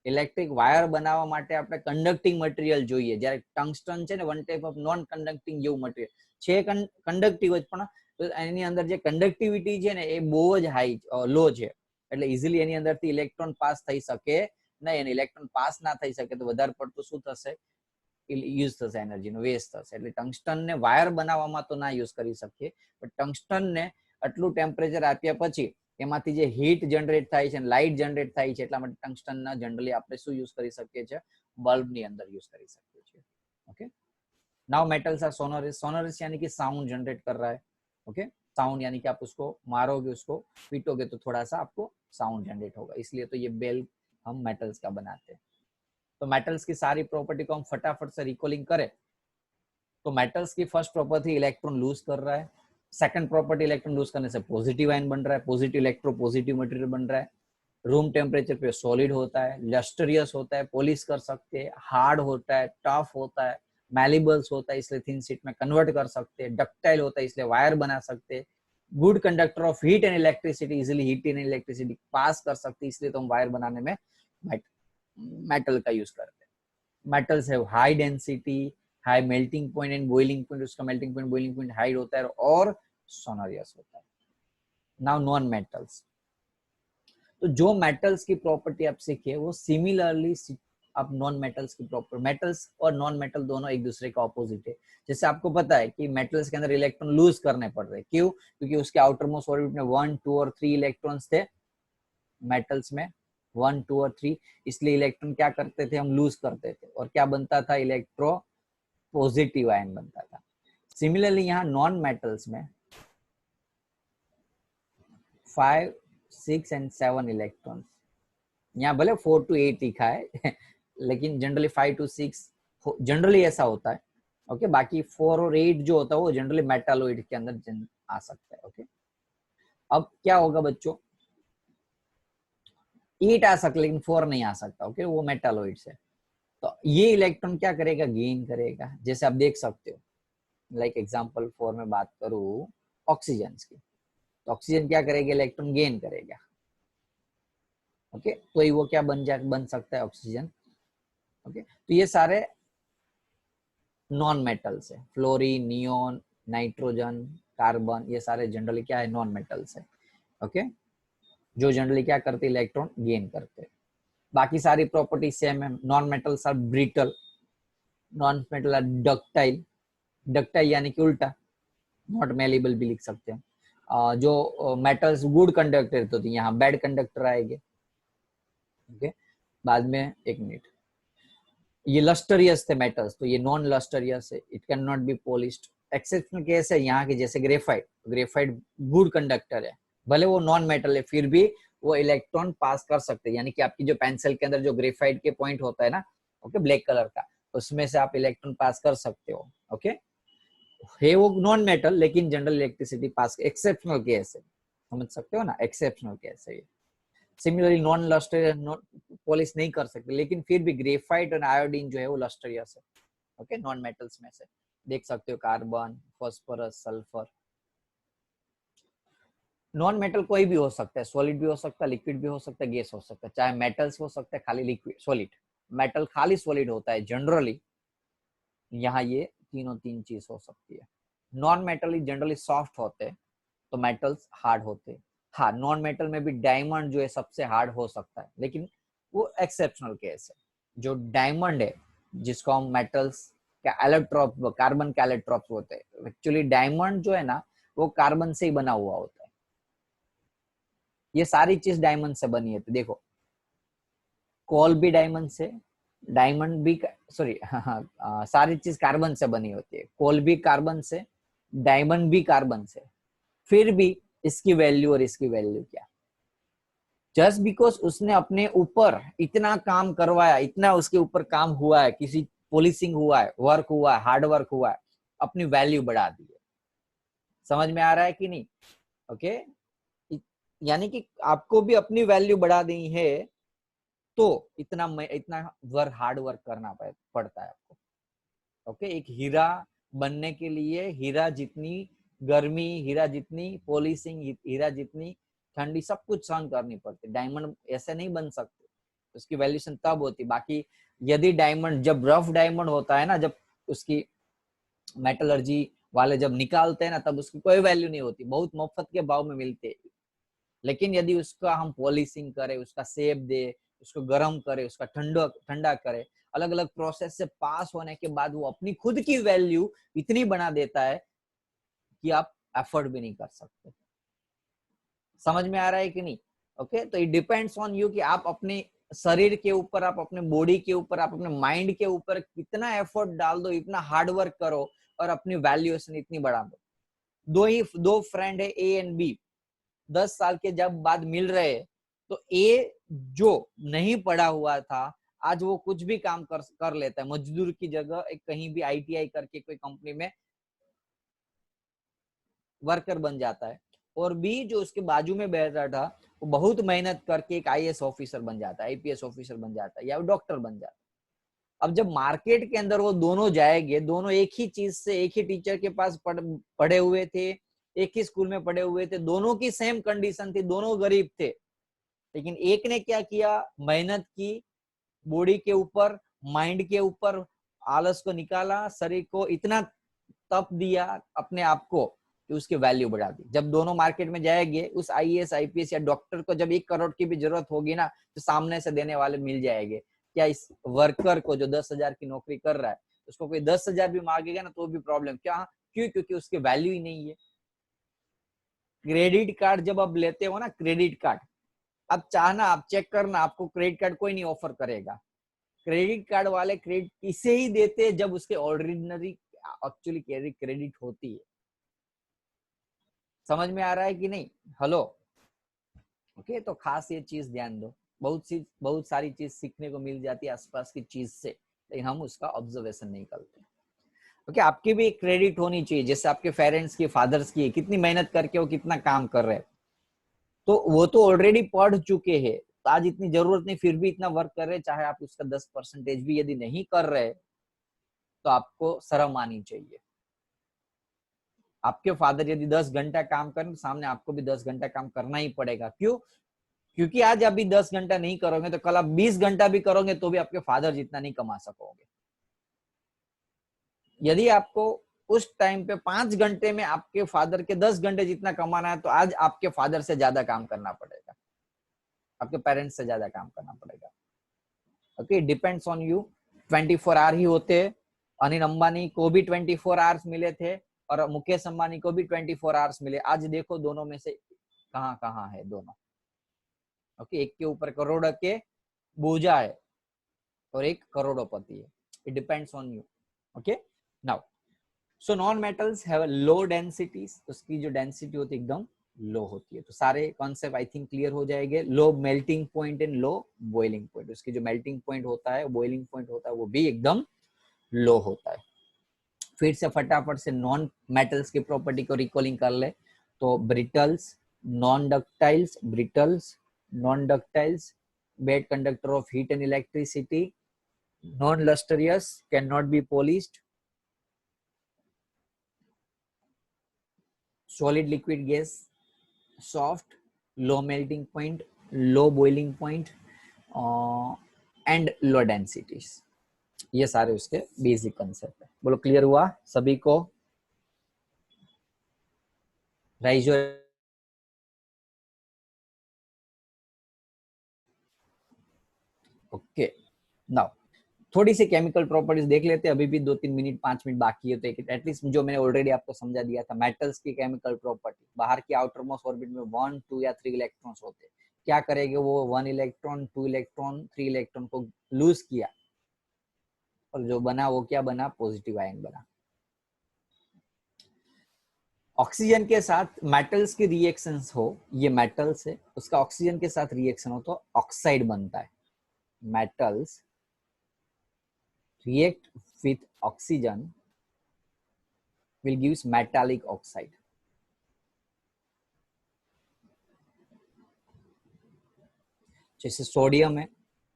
ઇલેક્ટ્રિક વાયર બનાવવા માટે આપણે કંડક્ટિંગ મટીરિયલ જોઈએ, જ્યારે ટંગસ્ટન છે ને one type of non conducting જેવું મટીરિયલ છે, કંડક્ટિવ જ, પણ એની અંદર જે કંડક્ટિવિટી છે ને એ બહુ જ હાઈ લો છે, એટલે ઇઝીલી એની અંદરથી ઇલેક્ટ્રોન પાસ થઈ શકે નહીં. અને ઇલેક્ટ્રોન પાસ ના થઈ શકે તો વધારે પડતું શું થશે, યુઝ થશે, એનર્જીનો વેસ્ટ થશે. એટલે ટંગસ્ટન ને વાયર બનાવવામાં તો ના યુઝ કરી શકીએ, પણ ટંગસ્ટન ને આટલું ટેમ્પરેચર આપ્યા પછી એમાંથી જે હીટ જનરેટ થાય છે, લાઇટ જનરેટ થાય છે, એટલા માટે ટંગસ્ટનના જનરલી આપણે શું યુઝ કરી શકીએ છીએ, બલ્બની અંદર યુઝ કરી શકીએ છીએ. Okay, now metals are sonorous. Sonorous यानी कि साउंड जनरेट कर रहा है. ओके, साउंड यानी कि आप उसको मारोगे, उसको पीटोगे तो थोड़ा सा आपको साउंड जनरेट होगा, इसलिए तो ये बेल हम मेटल्स का बनाते हैं. तो मेटल्स की सारी प्रॉपर्टी को हम फटाफट से रिकॉलिंग करें तो मेटल्स की फर्स्ट प्रॉपर्टी इलेक्ट्रॉन लूज कर रहा है. सेकंड प्रॉपर्टी इलेक्ट्रॉन लूज करने से पॉजिटिव आयन बन रहा है, पॉजिटिव इलेक्ट्रो पॉजिटिव मटेरियल बन रहा है. रूम टेम्परेचर पे सॉलिड होता है, लस्टरियस होता है, पॉलिश कर सकते हैं, हार्ड होता है, टफ होता है, मैलिबल्स होता है इसलिए थिन शीट में कन्वर्ट कर सकते हैं, डक्टाइल होता है इसलिए वायर बना सकते हैं, good conductor of heat and electricity, easily heat and electricity pass कर सकते हैं, इसलिए तो हम वायर बनाने में मेटल का यूज करते हैं. Metals have high density, high melting point and boiling point. उसका melting point boiling point high होता है और सोनोरियस होता है. Now non metals. तो जो मेटल्स की प्रॉपर्टी आप सीखे वो सिमिलरली आप नॉन मेटल्स की प्रॉपर्टी, मेटल्स और नॉन मेटल दोनों एक दूसरे का ऑपोजिट है. जैसे आपको पता है कि मेटल्स के अंदर इलेक्ट्रॉन लूज करने पड़ रहे, क्यों? क्योंकि उसके आउटर मोस्ट ऑर्बिट में 1, 2 और 3 इलेक्ट्रॉन्स थे मेटल्स में, 1, 2 और 3, इसलिए इलेक्ट्रॉन क्या करते थे, हम लूज करते थे और क्या बनता था, इलेक्ट्रो पॉजिटिव आयन बनता था। सिमिलरली यहाँ नॉन मेटल्स में 5, 6 एंड 7 इलेक्ट्रॉन्स, यहाँ भले 4 to 8 लिखा है लेकिन जनरली 5 to 6 जनरली ऐसा होता है। ओके, बाकी 4 और 8 जो होता है वो जनरली मेटालॉइड के अंदर आ सकता है। ओके, अब क्या होगा बच्चों, 8 आ सकता लेकिन 4 नहीं आ सकता। ओके, वो मेटालॉइड से, तो ये इलेक्ट्रॉन क्या करेगा, गेन करेगा। जैसे आप देख सकते हो, लाइक एग्जांपल 4 में बात करूं ऑक्सीजन की, तो ऑक्सीजन क्या करेगा, इलेक्ट्रॉन गेन करेगा। ओके, तो वो क्या बन सकता है, ऑक्सीजन। ओके, तो ये सारे नॉन मेटल्स है, फ्लोरीन, नियोन, नाइट्रोजन, कार्बन, ये सारे जनरली क्या है, नॉन मेटल्स है। ओके, जो जनरली क्या करते, इलेक्ट्रॉन गेन करते। बाकी सारी प्रॉपर्टी सेम है। Non metals are brittle, non metal are ductile, ductile यानी कि उल्टा, नॉट मेलेबल भी लिख सकते हैं। जो मेटल्स गुड कंडक्टर होते हैं, यहाँ बैड कंडक्टर आएंगे। ओके, बाद में एक मिनट, ये लस्टरियस थे मेटल्स, तो ये नॉन लस्टरियस है, it can not be polished. Exceptional case है यहाँ के, जैसे ग्रेफाइट, ग्रेफाइट गुड कंडक्टर है, भले वो नॉन मेटल है फिर भी वो इलेक्ट्रॉन पास कर सकते हैं। यानी कि आपकी जो पेंसिल के अंदर जो ग्रेफाइट के पॉइंट होता है ना, ओके, ब्लैक कलर का, उसमें से आप इलेक्ट्रॉन पास कर सकते हो। ओके, है वो नॉन मेटल लेकिन general electricity pass, exceptional case है, समझ सकते हो ना, एक्सेप्शनल केस है ये। सिमिलरली नॉन लस्टरियस पॉलिश नहीं कर सकते, लेकिन फिर भी ग्रेफाइट और आयोडीन जो है वो लस्टरियस है। ओके, नॉन मेटल्स में से देख सकते हो carbon, phosphorus, sulphur. Non metal कोई भी हो सकता है, सॉलिड भी हो सकता है, लिक्विड भी हो सकता है, गैस हो सकता है, चाहे मेटल्स हो सकता है, खाली लिक्विड, सॉलिड। मेटल खाली सॉलिड होता है जनरली, यहाँ ये तीन चीज हो सकती है। नॉन मेटल जनरली सॉफ्ट होते हैं, तो मेटल्स हार्ड होते हैं। हाँ, नॉन मेटल में भी डायमंड जो है सबसे हार्ड हो सकता है, लेकिन वो एक्सेप्शनल केस है। जो डायमंड है, जिसको हम मेटल्स का इलेक्ट्रोप, कार्बन के इलेक्ट्रोप्स होते हैं, एक्चुअली डायमंड जो है ना वो कार्बन से ही बना हुआ होता है। ये सारी चीज डायमंड से बनी है। तो देखो, कोल भी डायमंड से, डायमंड भी, सॉरी सारी चीज कार्बन से बनी होती है। कोल भी कार्बन से, डायमंड भी कार्बन से, फिर भी इसकी वैल्यू और इसकी वैल्यू क्या, जस्ट बिकॉज उसने अपने ऊपर इतना काम करवाया, इतना उसके ऊपर काम हुआ है, किसी पॉलिशिंग हुआ है, वर्क हुआ है, हार्ड वर्क हुआ है, अपनी वैल्यू बढ़ा दी है। समझ में आ रहा है कि नहीं? ओके, यानी कि आपको भी अपनी वैल्यू बढ़ा दी है, तो इतना वर्क, हार्ड वर्क करना पड़ता है आपको। ओके, एक हीरा बनने के लिए हीरा जितनी गर्मी, हीरा जितनी पॉलिशिंग, हीरा जितनी ठंडी, सब कुछ सहन करनी पड़ती। डायमंड ऐसे नहीं बन सकते, उसकी वैल्यूएशन तब होती। बाकी यदि डायमंड, जब रफ डायमंड होता है ना, जब उसकी मेटलर्जी वाले जब निकालते हैं ना, तब उसकी कोई वैल्यू नहीं होती, बहुत मुफ्त के भाव में मिलते हैं। लेकिन यदि उसका हम पॉलिशिंग करें, उसका शेप दे, उसको गर्म करे, उसका ठंडा करे, अलग अलग प्रोसेस से पास होने के बाद वो अपनी खुद की वैल्यू इतनी बना देता है कि आप एफर्ट भी नहीं कर सकते। समझ में आ रहा है कि नहीं? ओके, तो इट डिपेंड्स ऑन यू कि आप अपने शरीर के ऊपर, आप अपने बॉडी के ऊपर, आप अपने माइंड के ऊपर कितना एफर्ट डाल दो, इतना हार्ड वर्क करो और अपनी वैल्यूएशन इतनी बढ़ा दो। दो फ्रेंड है ए एंड बी, 10 साल के जब बाद मिल रहे, तो ए जो नहीं पढ़ा हुआ था, आज वो कुछ भी काम कर लेता है, मजदूर की जगह एक कहीं भी आईटीआई करके कोई कंपनी में वर्कर बन जाता है। और बी जो उसके बाजू में बैठा था, वो बहुत मेहनत करके एक आईएएस ऑफिसर बन जाता है, आईपीएस ऑफिसर बन जाता है, या डॉक्टर बन जाता है। अब जब मार्केट के अंदर वो दोनों जाएंगे, दोनों एक ही चीज से, एक ही टीचर के पास पढ़े हुए थे, एक ही स्कूल में पढ़े हुए थे, दोनों की सेम कंडीशन थी, दोनों गरीब थे, लेकिन एक ने क्या किया, मेहनत की, बॉडी के ऊपर, माइंड के ऊपर, आलस को निकाला, शरीर को इतना तप दिया अपने आप को कि उसकी वैल्यू बढ़ा दी। जब दोनों मार्केट में जाएंगे, उस आईएएस, आईपीएस या डॉक्टर को जब 1 करोड़ की भी जरूरत होगी ना, तो सामने से देने वाले मिल जाएंगे। क्या इस वर्कर को जो 10,000 की नौकरी कर रहा है, उसको कोई 10,000 भी मांगेगा ना तो भी प्रॉब्लम, क्या? क्योंकि उसकी वैल्यू ही नहीं है। क्रेडिट कार्ड जब आप लेते हो ना, क्रेडिट कार्ड, आप चाहना, आप चेक करना, आपको क्रेडिट कार्ड कोई नहीं ऑफर करेगा। क्रेडिट कार्ड वाले क्रेडिट इसे ही देते हैं जब उसके ऑर्डिनरी एक्चुअली क्रेडिट होती है। समझ में आ रहा है कि नहीं? Hello, okay. तो खास ये चीज ध्यान दो, बहुत सारी चीज सीखने को मिल जाती है आसपास की चीज से, लेकिन हम उसका ऑब्जर्वेशन नहीं करते। ओके, आपकी भी एक क्रेडिट होनी चाहिए, जैसे आपके पेरेंट्स की, फादर्स की, कितनी मेहनत करके वो कितना काम कर रहे हैं, तो वो तो ऑलरेडी पढ़ चुके हैं, तो आज इतनी जरूरत नहीं, फिर भी इतना वर्क कर रहे हैं, चाहे आप उसका 10% भी यदि नहीं कर रहे तो आपको शर्म आनी चाहिए। आपके फादर यदि 10 घंटा काम करें तो सामने आपको भी 10 घंटा काम करना ही पड़ेगा। क्यों? क्योंकि आज अभी 10 घंटा नहीं करोगे तो कल आप 20 घंटा भी करोगे तो भी आपके फादर जितना नहीं कमा सकोगे। यदि आपको उस टाइम पे 5 घंटे में आपके फादर के 10 घंटे जितना कमाना है तो आज आपके फादर से ज्यादा काम करना पड़ेगा, आपके पेरेंट्स से ज्यादा काम करना पड़ेगा। Okay, depends on you. 24 hour ही होते हैं। अनिल अंबानी को भी 24 आवर्स मिले थे और मुकेश अंबानी को भी 24 आवर्स मिले। आज देखो दोनों में से कहां कहां है दोनों। ओके, एक के ऊपर करोड़ के बोझा है और एक करोड़पति है। It depends on you. Okay, now so non metals have low densities, उसकी जो डेंसिटी होती है एकदम लो होती है। तो सारे कॉन्सेप्ट आई थिंक क्लियर हो जाएंगे। Low melting point and low boiling point, उसकी जो मेल्टिंग पॉइंट होता है, बॉइलिंग पॉइंट होता है, वो भी एकदम लो होता है। फिर से फटाफट से नॉन मेटल्स की प्रॉपर्टी को रिकॉलिंग कर ले तो brittles, non ductiles, brittles, non ductiles, bad conductor of heat and electricity, non-lustrous, cannot be polished, solid liquid gas, soft, low melting point, low boiling point, and low densities। ये सारे उसके basic concept है। बोलो clear हुआ सभी को? Rise your. Okay, now थोड़ी सी chemical properties देख लेते हैं। अभी भी 2-3 मिनट 5 मिनट बाकी है, तो एटलीस्ट जो मैंने ऑलरेडी आपको समझा दिया था। मेटल्स की केमिकल प्रॉपर्टी, बाहर की आउटर मोस्ट ऑर्बिट में 1, 2 या 3 इलेक्ट्रॉन्स होते हैं। क्या करेंगे वो 1 इलेक्ट्रॉन, 2 इलेक्ट्रॉन, 3 इलेक्ट्रॉन को लूज किया और जो बना वो क्या बना? पॉजिटिव आयन बना। ऑक्सीजन के साथ मेटल्स की रिएक्शंस हो, ये मेटल्स है, उसका ऑक्सीजन के साथ रिएक्शन हो तो ऑक्साइड बनता है। Metals react with oxygen will gives metallic oxide। जैसे सोडियम है,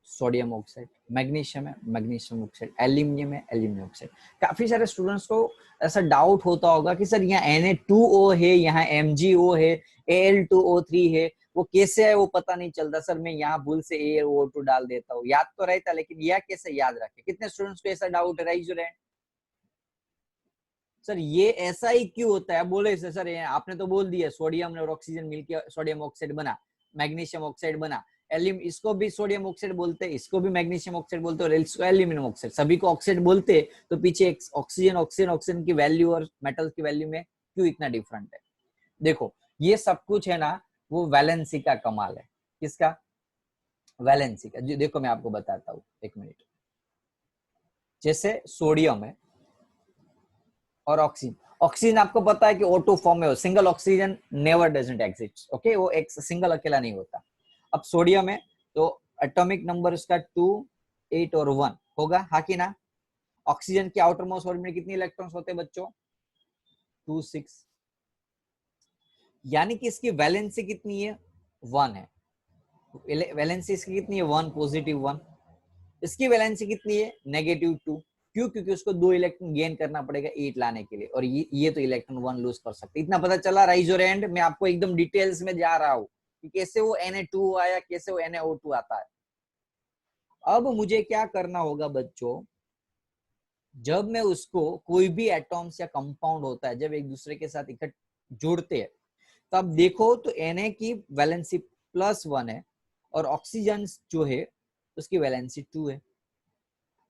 सोडियम ऑक्साइड, मैग्नीशियम है, मैग्नीशियम ऑक्साइड, एल्यूमिनियम है, एल्यूमिनियम ऑक्साइड। काफी सारे स्टूडेंट्स को ऐसा डाउट होता होगा कि सर यहाँ Na2O है, यहाँ MgO है, Al2O3 है, वो कैसे है वो पता नहीं चलता। सर मैं यहाँ भूल से AO2 डाल देता हूँ, याद तो रहता लेकिन यह कैसे याद रखे? कितने स्टूडेंट्स को ऐसा डाउट है? Rise your hand. सर ये ऐसा ही क्यों होता है? बोले सर आपने तो बोल दिया सोडियम और ऑक्सीजन मिलकर सोडियम ऑक्साइड बना, मैग्नीशियम ऑक्साइड बना, एल्यूम, इसको भी सोडियम ऑक्साइड बोलते हैं, इसको भी मैग्नीशियम ऑक्साइड बोलते हैं और इसको एल्यूमिनियम ऑक्साइड, सभी को ऑक्साइड बोलते हैं। तो पीछे ऑक्सीजन ऑक्सीजन ऑक्सीजन की वैल्यू और मेटल की वैल्यू में क्यों इतना डिफरेंट है? देखो ये सब कुछ है ना, वो वैलेंसी का कमाल है। किसका? वैलेंसी का। देखो मैं आपको बताता हूँ, एक मिनट। जैसे सोडियम है और ऑक्सीजन, ऑक्सीजन आपको पता है कि O2 फॉर्म में हो, single oxygen never doesn't exist. Okay, वो एक सिंगल अकेला नहीं होता। अब सोडियम है तो एटॉमिक नंबर उसका 2, 8 और 1 होगा, हाँ कि ना? ऑक्सीजन के आउटर मोस्ट ऑर्बिट में कितने इलेक्ट्रॉन्स होते हैं बच्चों? 2, 6। यानी कि इसकी वैलेंसी कितनी है? 1 है। वैलेंसी इसकी कितनी है? 1, पॉजिटिव 1। इसकी वैलेंसी कितनी है? -2। क्यों? क्योंकि उसको 2 इलेक्ट्रॉन गेन करना पड़ेगा 8 लाने के लिए, और ये तो इलेक्ट्रॉन 1 लूज कर सकते। इतना पता चला? Rise your hand. मैं आपको एकदम डिटेल्स में जा रहा हूं कि कैसे वो Na2 आया, कैसे वो NaO2 आता है। अब मुझे क्या करना होगा बच्चों, जब मैं उसको कोई भी एटॉम्स या कंपाउंड होता है जब एक दूसरे के साथ इकट्ठे जुड़ते हैं, तब देखो तो Na की वैलेंसी +1 है और ऑक्सीजन जो है उसकी वैलेंसी 2 है।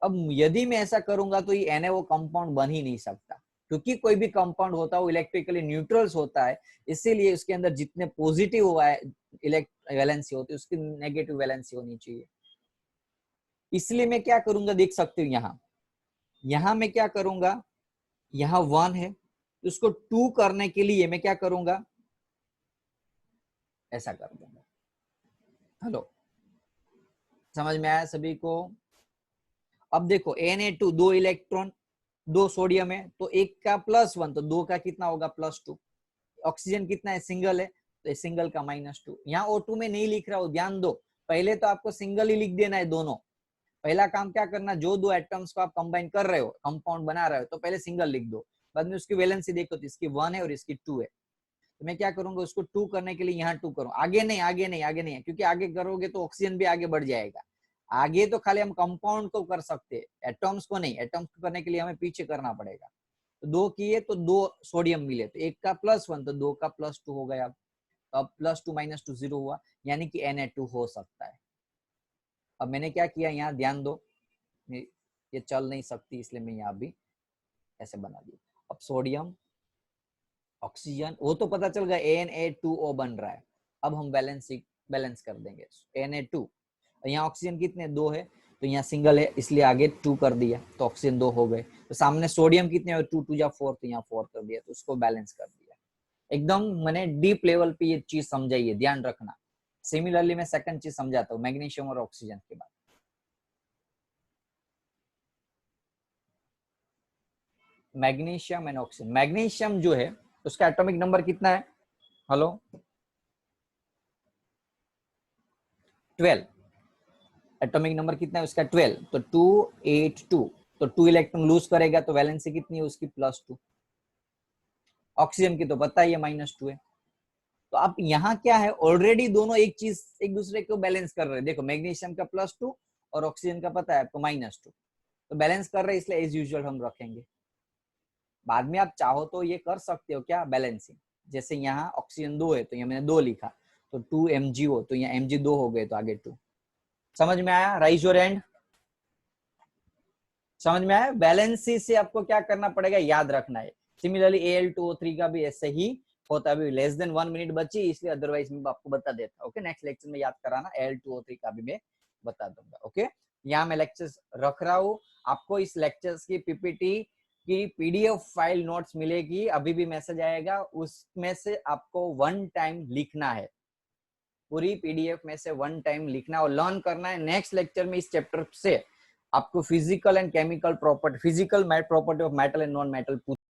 अब यदि मैं ऐसा करूंगा तो ये NaO कंपाउंड बन ही नहीं सकता। क्योंकि कोई भी कंपाउंड होता है वो इलेक्ट्रिकली न्यूट्रल्स होता है, इसीलिए उसके अंदर जितने पॉजिटिव वैलेंसी होती है उसकी नेगेटिव वैलेंसी होनी चाहिए। इसलिए मैं क्या करूंगा, देख सकते हो यहाँ मैं क्या करूंगा, यहाँ 1 है, उसको 2 करने के लिए मैं क्या करूंगा, ऐसा कर दूंगा। हेलो, समझ में आया सभी को? अब देखो Na2 2 इलेक्ट्रॉन 2 सोडियम है, तो एक का +1 तो 2 का कितना होगा +2। ऑक्सीजन कितना है, सिंगल है, तो सिंगल का -2। यहाँ O2 में नहीं लिख रहा हूं, ध्यान दो, पहले तो आपको सिंगल ही लिख देना है दोनों। पहला काम क्या करना, जो 2 एटम्स को आप कंबाइन कर रहे हो, कंपाउंड बना रहे हो, तो पहले सिंगल लिख दो, बाद में उसकी वैलेंसी देखो तो इसकी 1 है और इसकी 2 है। तो मैं क्या करूंगा, उसको 2 करने के लिए यहाँ 2 करूँ, आगे नहीं, क्योंकि आगे करोगे तो ऑक्सीजन भी आगे बढ़ जाएगा। आगे तो खाली हम कंपाउंड को कर सकते हैं, एटम्स को नहीं। एटम्स को करने के लिए हमें पीछे करना पड़ेगा। तो 2 किए तो 2 सोडियम मिले, तो एक का +1 तो 2 का +2 हो गया। अब +2 -2 0 हुआ, यानी कि Na2 हो सकता है। अब मैंने क्या किया, यहाँ ध्यान दो, ये चल नहीं सकती इसलिए मैं यहाँ भी ऐसे बना दिया। अब सोडियम ऑक्सीजन वो तो पता चल गया Na2O बन रहा है। अब हम बैलेंस कर देंगे Na2, यहाँ ऑक्सीजन कितने 2 है, तो यहाँ सिंगल है इसलिए आगे 2 कर दिया, तो ऑक्सीजन 2 हो गए। तो सामने सोडियम कितने हो, 2 2 जा 4, तो यहाँ 4 कर दिया, तो उसको बैलेंस कर दिया। एकदम मैंने डीप लेवल पे ये चीज समझाई है, ध्यान रखना। सिमिलरली मैं सेकंड चीज समझाता हूँ, मैग्नीशियम और ऑक्सीजन के बाद। मैग्नीशियम एंड ऑक्सीजन, मैग्नीशियम जो है उसका एटॉमिक नंबर कितना है, हेलो 12। एटॉमिक नंबर कितना है उसका 12, तो 282, तो 2 इलेक्ट्रॉन लूज करेगा, तो वैलेंसी कितनी है उसकी +2। ऑक्सीजन की तो पता ही है -2 है। तो अब यहाँ क्या है, ऑलरेडी दोनों एक चीज एक दूसरे को बैलेंस कर रहे हैं। देखो मैग्नीशियम का +2 और ऑक्सीजन का पता है आपको -2, तो बैलेंस कर रहे हैं, इसलिए एज यूजुअल हम रखेंगे। बाद में आप चाहो तो ये कर सकते हो क्या, बैलेंसिंग। जैसे यहाँ ऑक्सीजन 2 है तो यहाँ मैंने 2 लिखा, तो 2 MgO, तो यहाँ Mg 2 हो गए, तो आगे 2। समझ में आया? Rise your hand. समझ में आया? बैलेंसी से आपको क्या करना पड़ेगा, याद रखना है। सिमिलरली Al2O3 का भी ऐसे ही होता है। अभी लेस देन 1 मिनट बची, इसलिए अदरवाइज मैं आपको बता देता। ओके, नेक्स्ट लेक्चर में याद कराना, Al2O3 का भी मैं बता दूंगा। ओके, यहाँ मैं लेक्चर्स रख रहा हूँ। आपको इस लेक्चर्स की पीपीटी की PDF फाइल नोट्स मिलेगी, अभी भी मैसेज आएगा, उसमें से आपको 1 टाइम लिखना है। पूरी PDF में से 1 टाइम लिखना और लर्न करना है। नेक्स्ट लेक्चर में इस चैप्टर से आपको physical and chemical property, physical property of metal and non metal